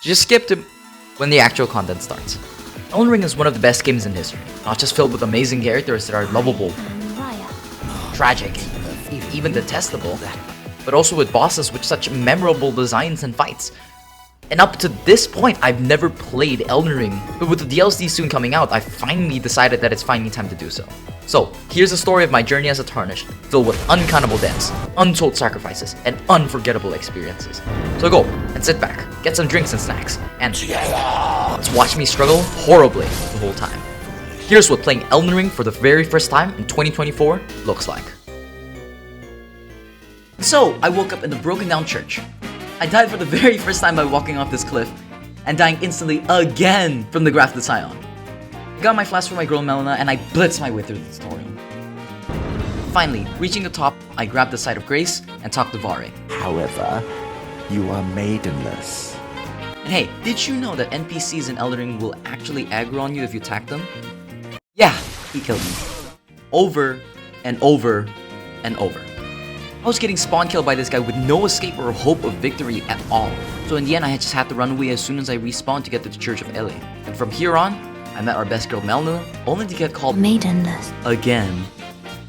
Just skip to when the actual content starts. Elden Ring is one of the best games in history, not just filled with amazing characters that are lovable, tragic, even detestable, but also with bosses with such memorable designs and fights. And up to this point, I've never played Elden Ring, but with the DLC soon coming out, I finally decided that it's finally time to do so. So, here's the story of my journey as a Tarnished, filled with uncountable deaths, untold sacrifices, and unforgettable experiences. So go, and sit back, get some drinks and snacks, and let's watch me struggle horribly the whole time. Here's what playing Elden Ring for the very first time in 2024 looks like. So, I woke up in the broken down church. I died for the very first time by walking off this cliff, and dying instantly again from the Graph of the Scion. I got my flask from my girl Melina, and I blitzed my way through the story. Finally, reaching the top, I grabbed the Site of Grace and talked to Vare. However, you are maidenless. And hey, did you know that NPCs in Elden Ring will actually aggro on you if you attack them? Yeah, he killed me. Over and over and over. I was getting spawn killed by this guy with no escape or hope of victory at all. So in the end, I just had to run away as soon as I respawned to get to the Church of Ele. And from here on, I met our best girl Melina, only to get called maidenless again.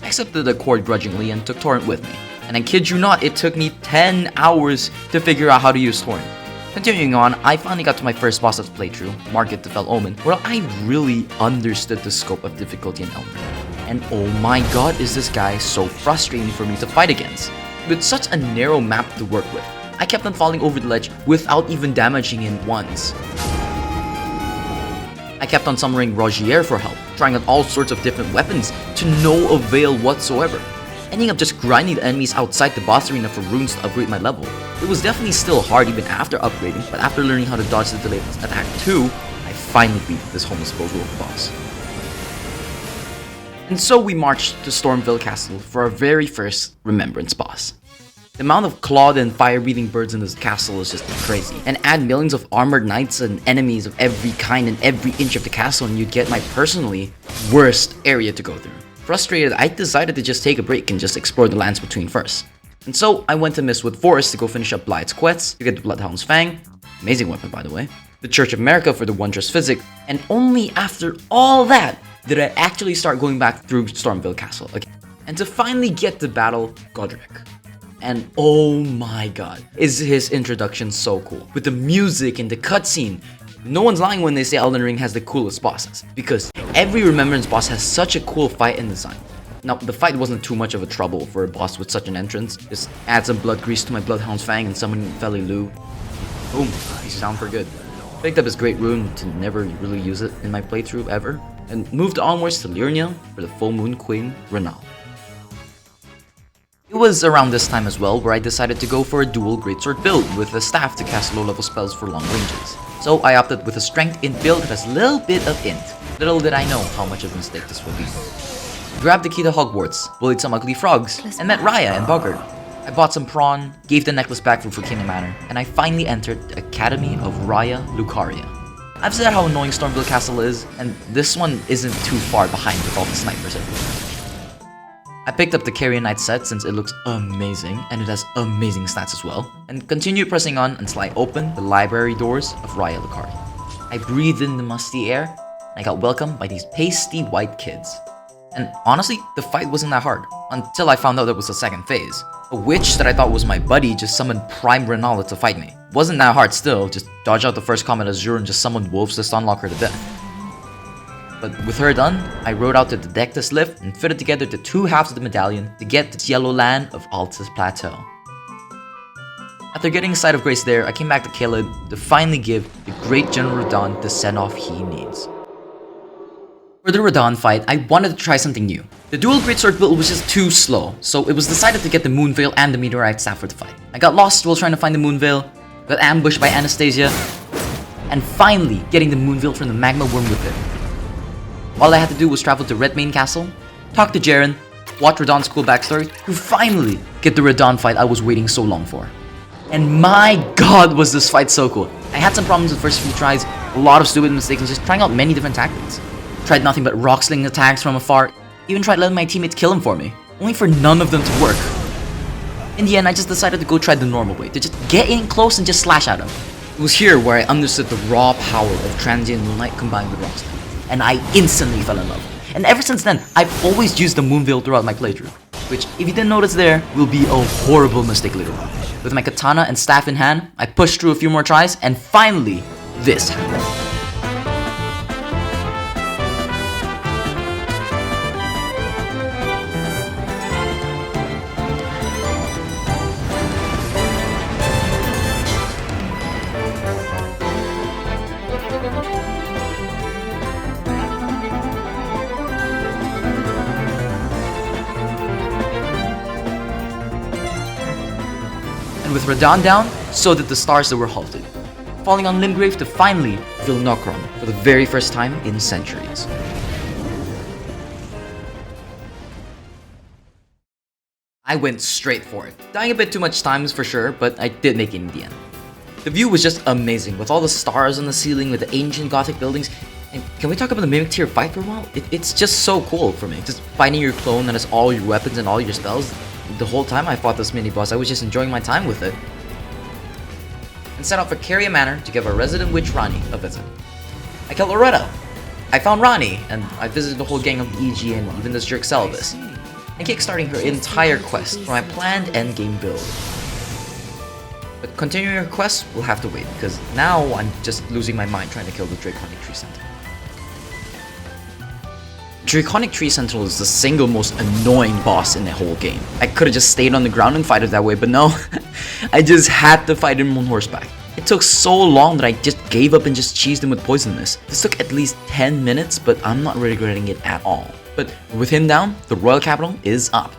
I accepted the accord grudgingly and took Torrent with me. And I kid you not, it took me 10 hours to figure out how to use Torrent. Continuing on, I finally got to my first boss of the playthrough, Market the Fell Omen, where I really understood the scope of difficulty in Elden Ring. And oh my god, is this guy so frustrating for me to fight against. With such a narrow map to work with, I kept on falling over the ledge without even damaging him once. I kept on summoning Rogier for help, trying out all sorts of different weapons to no avail whatsoever, ending up just grinding the enemies outside the boss arena for runes to upgrade my level. It was definitely still hard even after upgrading, but after learning how to dodge the delayed attack too, I finally beat this homeless bozo of a boss. And so we marched to Stormville Castle for our very first Remembrance boss. The amount of clawed and fire-breathing birds in this castle is just crazy. And add millions of armored knights and enemies of every kind in every inch of the castle and you'd get my personally worst area to go through. Frustrated, I decided to just take a break and just explore the lands between first. And so I went to Mistwood Forest to go finish up Blight's quest, to get the Bloodhound's Fang, amazing weapon by the way, the Church of America for the Wondrous Physic, and only after all that did I actually start going back through Stormville Castle again. And to finally get to battle Godric. And oh my god, is his introduction so cool. With the music and the cutscene. No one's lying when they say Elden Ring has the coolest bosses, because every Remembrance boss has such a cool fight and design. Now, the fight wasn't too much of a trouble for a boss with such an entrance. Just add some blood grease to my Bloodhound's Fang and summon Feli Lu. Boom, you sound for good. Picked up his great rune to never really use it in my playthrough ever, and moved onwards to Liurnia for the Full Moon Queen, Renal. It was around this time as well where I decided to go for a dual greatsword build with a staff to cast low level spells for long ranges. So I opted with a strength int build that has a little bit of int. Little did I know how much of a mistake this would be. Grabbed the key to Hogwarts, bullied some ugly frogs, and met Raya and Bogard. I bought some prawn, gave the necklace back from Fukina Manor, and I finally entered the Academy of Raya Lucaria. I've said how annoying Stormville Castle is, and this one isn't too far behind with all the snipers everywhere. I picked up the Carrion Knight set since it looks amazing, and it has amazing stats as well, and continued pressing on and slide open the library doors of Raya Lucaria. I breathed in the musty air, and I got welcomed by these pasty white kids. And honestly, the fight wasn't that hard, until I found out there was a second phase. A witch that I thought was my buddy just summoned Prime Renala to fight me. Wasn't that hard still, just dodge out the first Comet Azure and just summon wolves to stunlock her to death. But with her done, I rode out to the Dectus lift and fitted together the two halves of the medallion to get to the yellow land of Altus Plateau. After getting a Site of Grace there, I came back to Caelid to finally give the great General Radahn the send-off he needs. For the Radahn fight, I wanted to try something new. The dual greatsword build was just too slow, so it was decided to get the Moonveil and the Meteorite Staff for the fight. I got lost while trying to find the Moonveil, got ambushed by Anastasia, and finally getting the Moonveil from the Magma Worm with it. All I had to do was travel to Redmane Castle, talk to Jaren, watch Radahn's cool backstory, to finally get the Radahn fight I was waiting so long for. And my god was this fight so cool. I had some problems the first few tries, a lot of stupid mistakes, and just trying out many different tactics. Tried nothing but rock sling attacks from afar, even tried letting my teammates kill him for me, only for none of them to work. In the end, I just decided to go try the normal way, to just get in close and just slash at him. It was here where I understood the raw power of transient moonlight combined with rockstone, and I instantly fell in love. And ever since then, I've always used the moonveil throughout my playthrough, which, if you didn't notice there, will be a horrible mistake later on. With my katana and staff in hand, I pushed through a few more tries, and finally, this happened. And with Radahn down, so did the stars that were halted, falling on Limgrave to finally fill Nokron for the very first time in centuries. I went straight for it, dying a bit too much times for sure, but I did make it in the end. The view was just amazing, with all the stars on the ceiling, with the ancient gothic buildings. And can we talk about the Mimic Tier fight for a while? It's just so cool for me. Just finding your clone that has all your weapons and all your spells. The whole time I fought this mini-boss, I was just enjoying my time with it. And set off for Caria Manor to give our resident witch Ranni a visit. I killed Loretta. I found Ranni, and I visited the whole gang of the EG and even this jerk Selvus, and kickstarting her entire quest for my planned endgame build. But continuing her quest will have to wait, because now I'm just losing my mind trying to kill the Draconic Tree Sentinel. Draconic Tree Sentinel is the single most annoying boss in the whole game. I could have just stayed on the ground and fight it that way, but no. I just had to fight him on horseback. It took so long that I just gave up and just cheesed him with poison mist. This took at least 10 minutes, but I'm not regretting it at all. But with him down, the Royal Capital is up.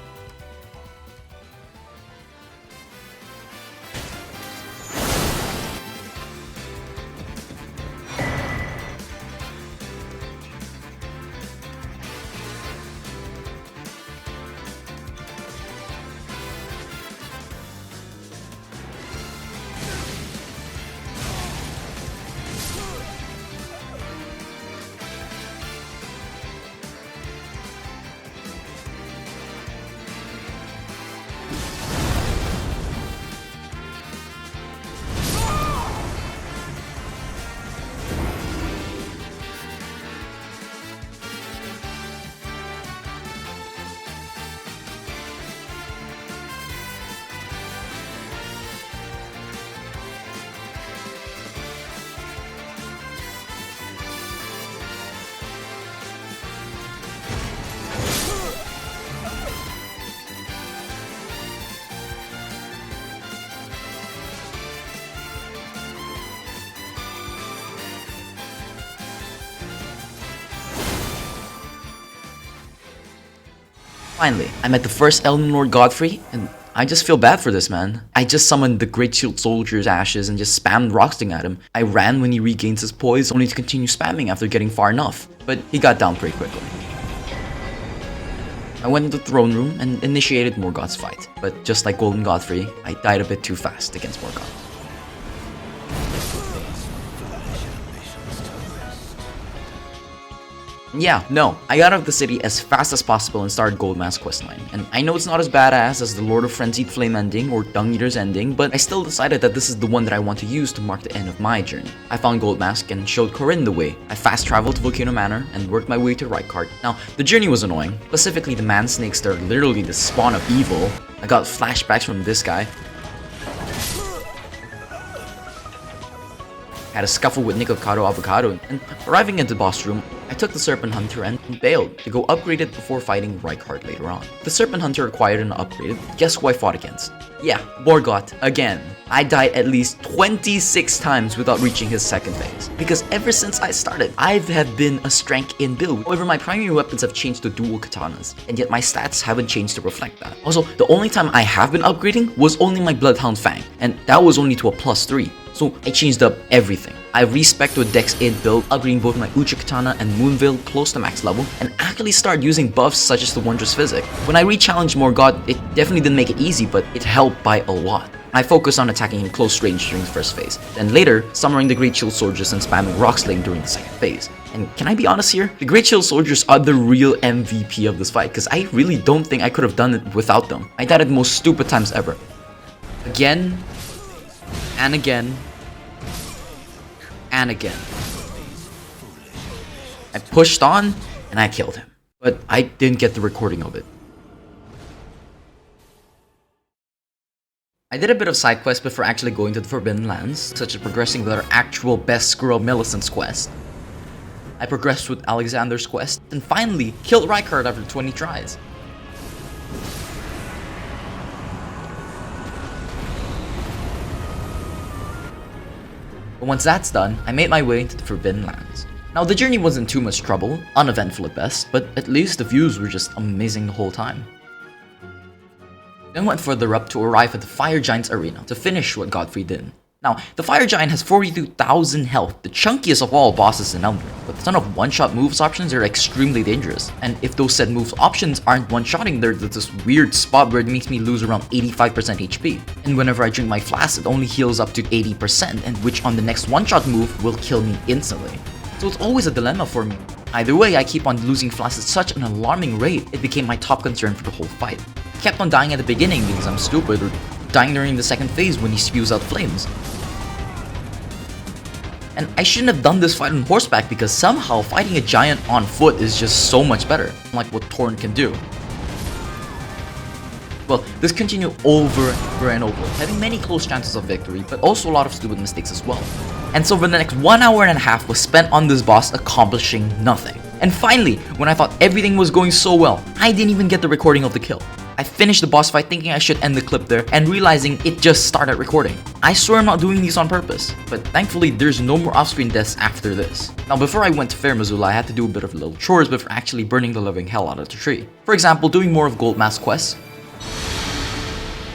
Finally, I met the first Elden Lord Godfrey, and I just feel bad for this man. I just summoned the Great Shield Soldier's ashes and just spammed rocksting at him. I ran when he regains his poise, only to continue spamming after getting far enough, but he got down pretty quickly. I went into the throne room and initiated Morgoth's fight, but just like Golden Godfrey, I died a bit too fast against Morgoth. Yeah, no, I got out of the city as fast as possible and started Goldmask's questline. And I know it's not as badass as the Lord of Frenzied Flame ending or Dung Eater's ending, but I still decided that this is the one that I want to use to mark the end of my journey. I found Goldmask and showed Corinne the way. I fast traveled to Volcano Manor and worked my way to Rykard. Now, the journey was annoying, specifically the man snakes that are literally the spawn of evil. I got flashbacks from this guy. Had a scuffle with Nikocado Avocado, and arriving at the boss room, I took the Serpent Hunter and bailed to go upgrade it before fighting Rykard later on. The Serpent Hunter acquired and upgraded. Guess who I fought against? Yeah, Morgoth again. I died at least 26 times without reaching his second phase, because ever since I started, I have been a strength in build. However, my primary weapons have changed to dual katanas, and yet my stats haven't changed to reflect that. Also, the only time I have been upgrading was only my Bloodhound Fang, and that was only to a +3. So I changed up everything. I respec to a Dex 8 build, upgrading both my Uchi Katana and Moonveil close to max level, and actually started using buffs such as the Wondrous Physic. When I re-challenged Morgoth, it definitely didn't make it easy, but it helped by a lot. I focused on attacking in close range during the first phase, then later, summoning the Great Shield Soldiers and spamming Rock Slaying during the second phase. And can I be honest here? The Great Shield Soldiers are the real MVP of this fight, because I really don't think I could have done it without them. I died at the most stupid times ever. Again, and again, and again. I pushed on, and I killed him. But I didn't get the recording of it. I did a bit of side quests before actually going to the Forbidden Lands, such as progressing with our actual best squirrel Millicent's quest. I progressed with Alexander's quest, and finally killed Rykard after 20 tries. But once that's done, I made my way to the Forbidden Lands. Now the journey wasn't too much trouble, uneventful at best, but at least the views were just amazing the whole time. Then went further up to arrive at the Fire Giant's arena to finish what Godfrey did. Now, the Fire Giant has 42,000 health, the chunkiest of all bosses in Elden Ring, with a ton of one-shot moves options that are extremely dangerous. And if those said moves options aren't one-shotting, there's this weird spot where it makes me lose around 85% HP. And whenever I drink my flask, it only heals up to 80%, and which on the next one-shot move will kill me instantly. So it's always a dilemma for me. Either way, I keep on losing flasks at such an alarming rate, it became my top concern for the whole fight. I kept on dying at the beginning because I'm stupid, or dying during the second phase when he spews out flames. And I shouldn't have done this fight on horseback because somehow fighting a giant on foot is just so much better, like what Torn can do. Well, this continued over and over, having many close chances of victory, but also a lot of stupid mistakes as well. And so for the next 1 hour and a half was spent on this boss accomplishing nothing. And finally, when I thought everything was going so well, I didn't even get the recording of the kill. I finished the boss fight thinking I should end the clip there and realizing it just started recording. I swear I'm not doing these on purpose, but thankfully there's no more off-screen deaths after this. Now before I went to Farum Azula, I had to do a bit of little chores before actually burning the living hell out of the tree. For example, doing more of Gold Mask quests,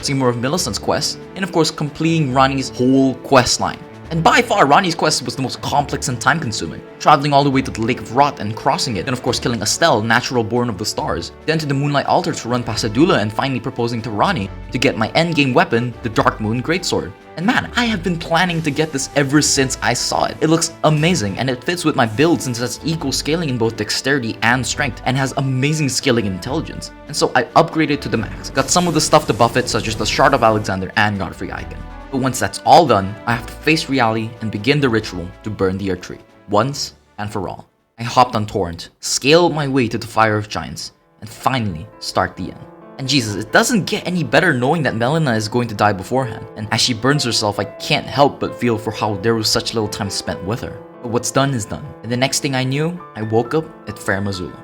seeing more of Millicent's quest, and of course completing Ranni's whole quest line. And by far, Ranni's quest was the most complex and time-consuming, traveling all the way to the Lake of Rot and crossing it, and of course killing Estelle, natural born of the stars, then to the Moonlight Altar to run past Adula and finally proposing to Ranni to get my endgame weapon, the Dark Moon Greatsword. And man, I have been planning to get this ever since I saw it. It looks amazing, and it fits with my build since it has equal scaling in both dexterity and strength, and has amazing scaling and intelligence. And so I upgraded to the max, got some of the stuff to buff it, such as the Shard of Alexander and Godfrey icon. But once that's all done, I have to face reality and begin the ritual to burn the Earth Tree, once and for all. I hopped on Torrent, scaled my way to the Fire of Giants, and finally start the end. And Jesus, it doesn't get any better knowing that Malenia is going to die beforehand, and as she burns herself, I can't help but feel for how there was such little time spent with her. But what's done is done, and the next thing I knew, I woke up at Farum Azula.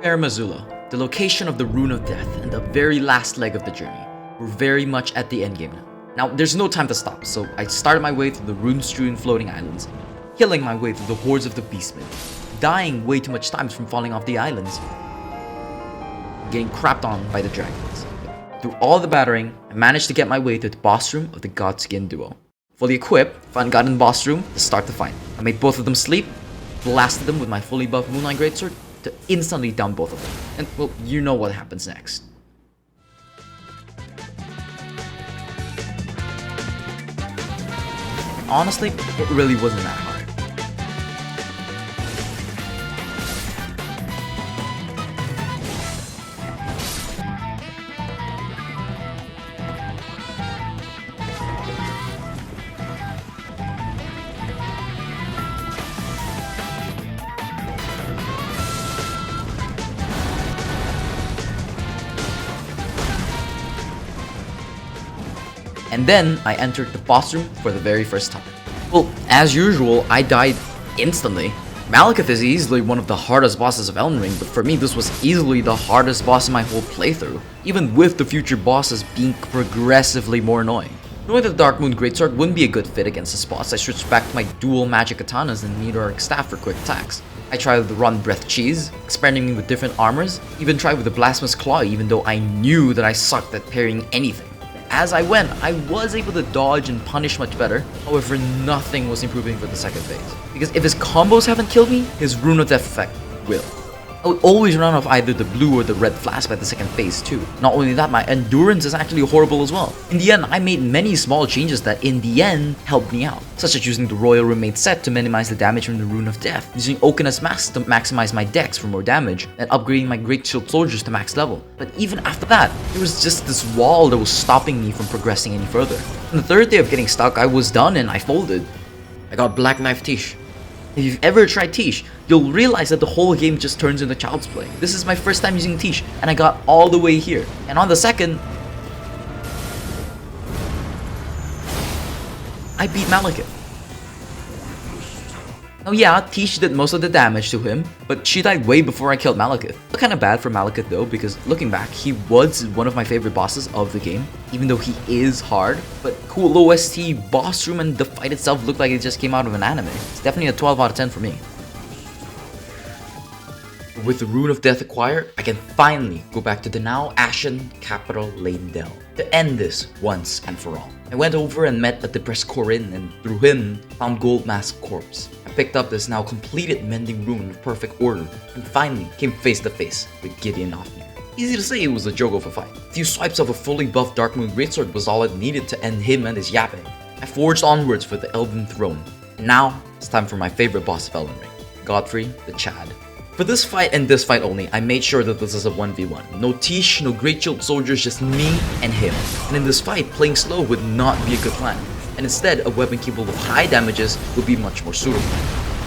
Farum Azula, the location of the Rune of Death and the very last leg of the journey. We're very much at the endgame now. Now, there's no time to stop, so I started my way through the rune-strewn floating islands, killing my way through the hordes of the beastmen, dying way too much times from falling off the islands, getting crapped on by the dragons. Through all the battering, I managed to get my way to the boss room of the Godskin duo. Fully equipped, found God in the boss room to start the fight. I made both of them sleep, blasted them with my fully buffed Moonlight Greatsword to instantly down both of them. And well, you know what happens next. Honestly, it really wasn't that hard. And then I entered the boss room for the very first time. Well, as usual, I died instantly. Malekith is easily one of the hardest bosses of Elden Ring, but for me this was easily the hardest boss in my whole playthrough, even with the future bosses being progressively more annoying. Knowing that the Dark Moon Greatsword wouldn't be a good fit against this boss, I switched back to my dual magic katanas and meteoric staff for quick attacks. I tried with the Rotten Breath Cheese, experimenting with different armors, even tried with the Blasphemous Claw even though I knew that I sucked at parrying anything. As I went, I was able to dodge and punish much better, however nothing was improving for the second phase. Because if his combos haven't killed me, his Rune of Death effect will. I would always run off either the blue or the red flask by the second phase too. Not only that, my endurance is actually horrible as well. In the end, I made many small changes that in the end helped me out, such as using the Royal Roommate set to minimize the damage from the Rune of Death, using Okena's Mask to maximize my dex for more damage, and upgrading my Great Shield Soldiers to max level. But even after that, there was just this wall that was stopping me from progressing any further. On the third day of getting stuck, I was done and I folded. I got Black Knife Tish. If you've ever tried Tish, you'll realize that the whole game just turns into child's play. This is my first time using Tish, and I got all the way here. And on the second, I beat Malekith. Now yeah, Tish did most of the damage to him, but she died way before I killed Malekith. Kinda bad for Malekith though, because looking back, he was one of my favorite bosses of the game, even though he is hard. But cool OST, boss room, and the fight itself looked like it just came out of an anime. It's definitely a 12 out of 10 for me. With the Rune of Death acquired, I can finally go back to the now Ashen Capital Leyndell to end this once and for all. I went over and met a depressed Corin, and through him, found Gold Mask Corpse. I picked up this now completed Mending Rune with perfect order, and finally came face to face with Gideon Ofnir. Easy to say it was a joke of a fight. A few swipes of a fully buffed Darkmoon Greatsword was all it needed to end him and his yapping. I forged onwards for the Elden Throne, and now it's time for my favorite boss of Elden Ring, Godfrey the Chad. For this fight and this fight only, I made sure that this is a 1v1. No Tish, no Great Shield Soldiers, just me and him. And in this fight, playing slow would not be a good plan. And instead, a weapon capable of high damages would be much more suitable.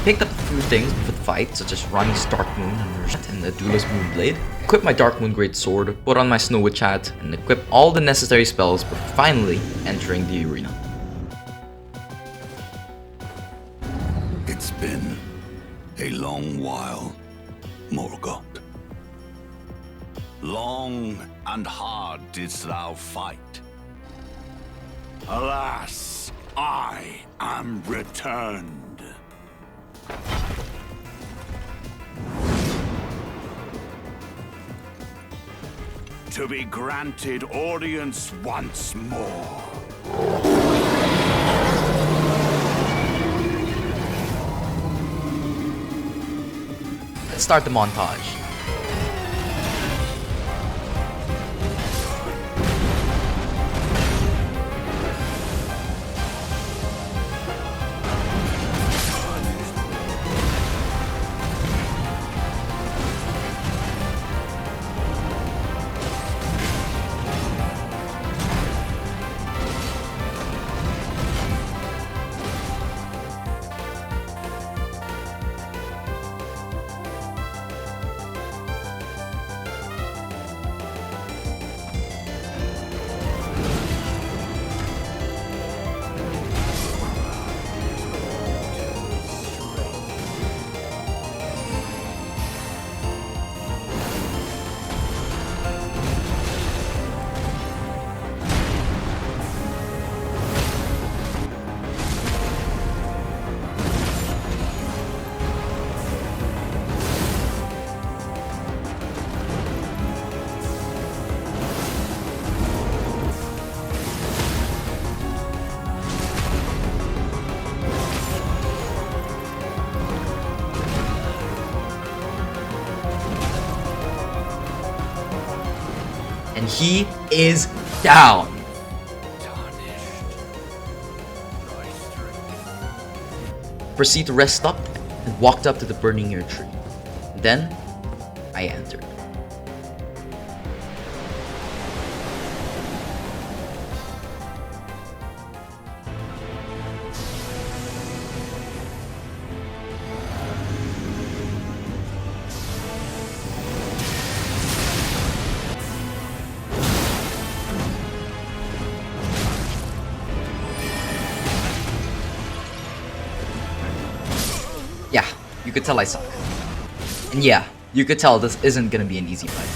Picked up a few things for the fight, such as Rani's Darkmoon and the Duelist Moonblade. Equipped my Darkmoon Great Sword, put on my Snow Witch hat, and equipped all the necessary spells before finally entering the arena. It's been a long while, Morgoth. Long and hard didst thou fight. Alas, I am returned. To be granted audience once more. Let's start the montage. And he is down. Proceed to rest up and walked up to the burning year tree. Then I entered. Yeah, you could tell I suck. And yeah, you could tell this isn't gonna be an easy fight.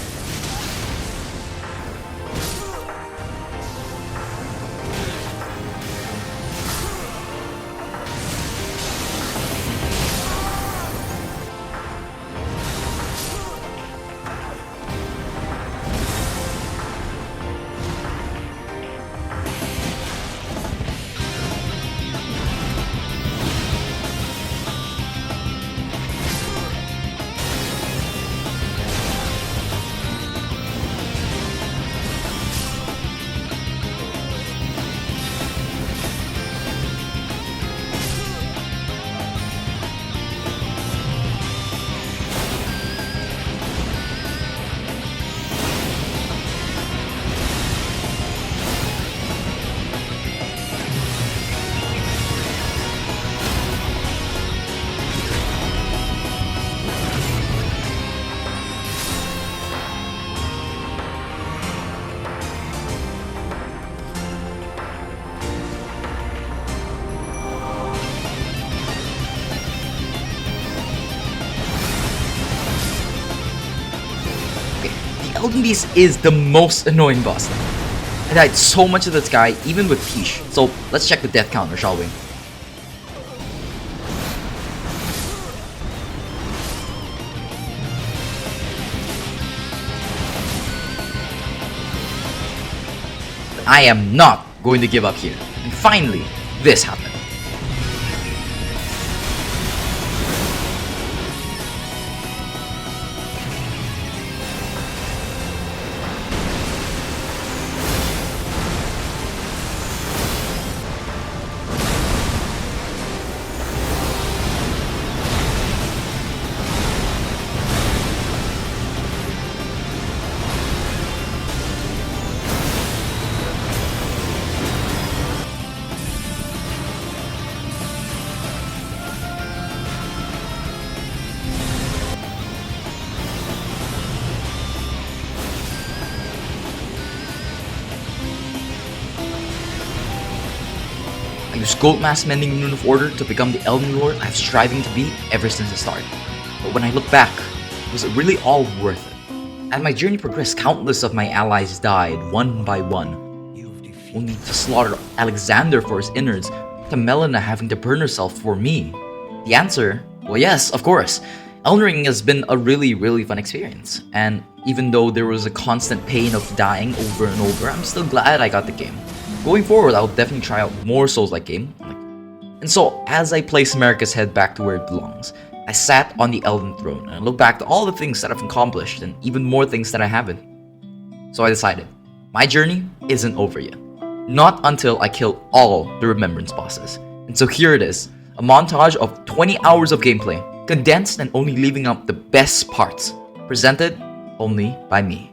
Elden Beast is the most annoying boss. I died so much of this guy, even with Peach. So let's check the death counter, shall we? I am not going to give up here. And finally, this happened. I use Gold Mask Mending Rune of Order to become the Elden Lord I've striving to be ever since the start. But when I look back, was it really all worth it? As my journey progressed, countless of my allies died one by one, only to slaughter Alexander for his innards, to Malenia having to burn herself for me. The answer? Well, yes, of course. Elden Ring has been a really fun experience, and even though there was a constant pain of dying over and over, I'm still glad I got the game. Going forward, I'll definitely try out more Souls-like game. And so, as I place America's head back to where it belongs, I sat on the Elden Throne and I looked back to all the things that I've accomplished and even more things that I haven't. So I decided, my journey isn't over yet. Not until I kill all the Remembrance bosses. And so here it is, a montage of 20 hours of gameplay, condensed and only leaving out the best parts, presented only by me.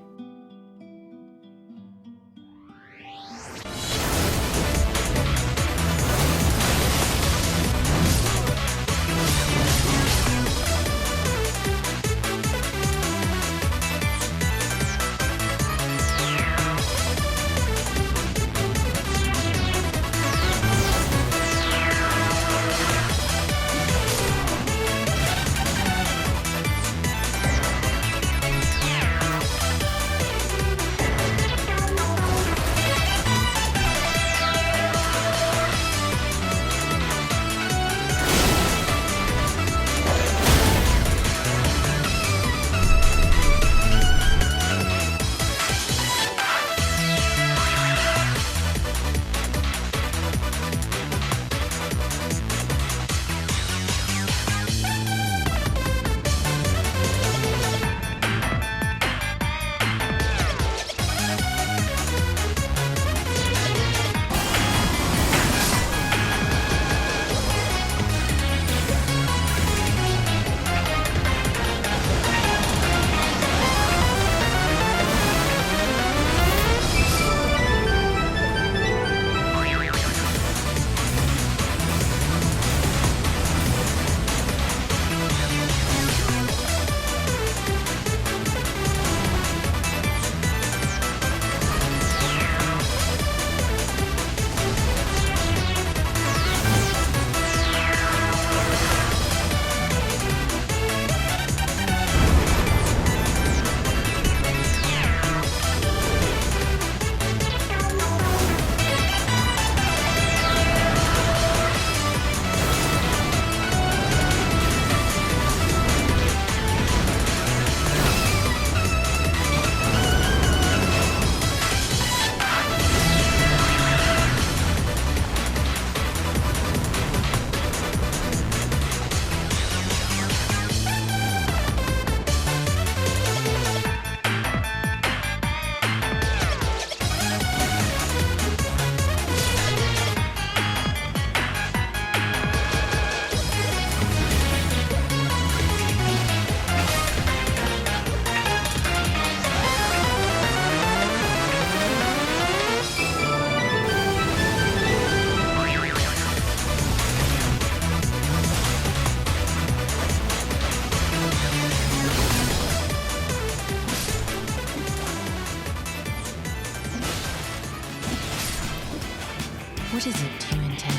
What is it you intend?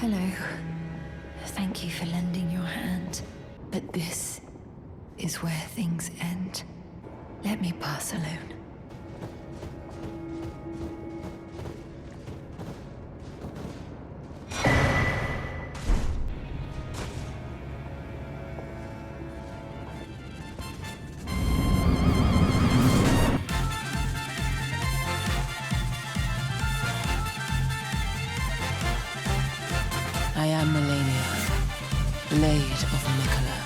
Hello. Thank you for lending your hand. But this is where things end. Let me pass alone. I am Malenia, Blade of Mikola.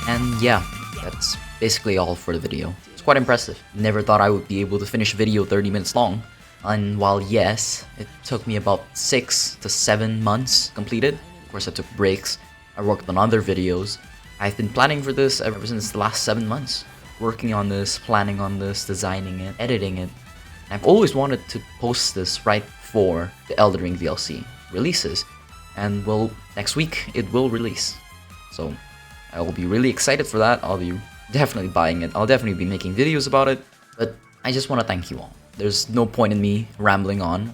And yeah, that's basically all for the video. It's quite impressive. Never thought I would be able to finish a video 30 minutes long. And while yes, it took me about 6 to 7 months completed. Of course I took breaks, I worked on other videos. I've been planning for this ever since the last 7 months. Working on this, planning on this, designing it, editing it. I've always wanted to post this right before the Elden Ring DLC releases. And well, next week it will release. So I will be really excited for that. I'll be definitely buying it. I'll definitely be making videos about it. But I just want to thank you all. There's no point in me rambling on.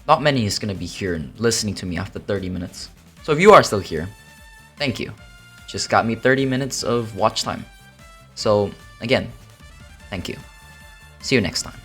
Not many is going to be here and listening to me after 30 minutes. So if you are still here, thank you. Just got me 30 minutes of watch time. So again, thank you. See you next time.